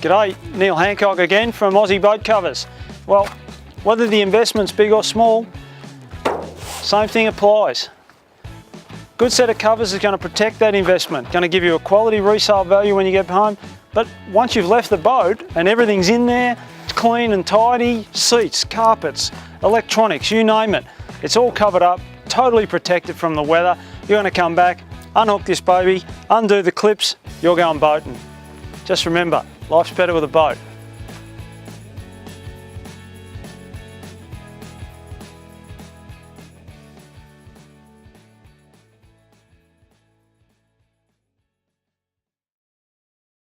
G'day, Neil Hancock again from Aussie Boat Covers. Well, whether the investment's big or small, same thing applies. Good set of covers is going to protect that investment, going to give you a quality resale value when you get home, but once you've left the boat and everything's in there, it's clean and tidy, seats, carpets, electronics, you name it, it's all covered up, totally protected from the weather. You're going to come back, unhook this baby, undo the clips, you're going boating. Just remember, life's better with a boat.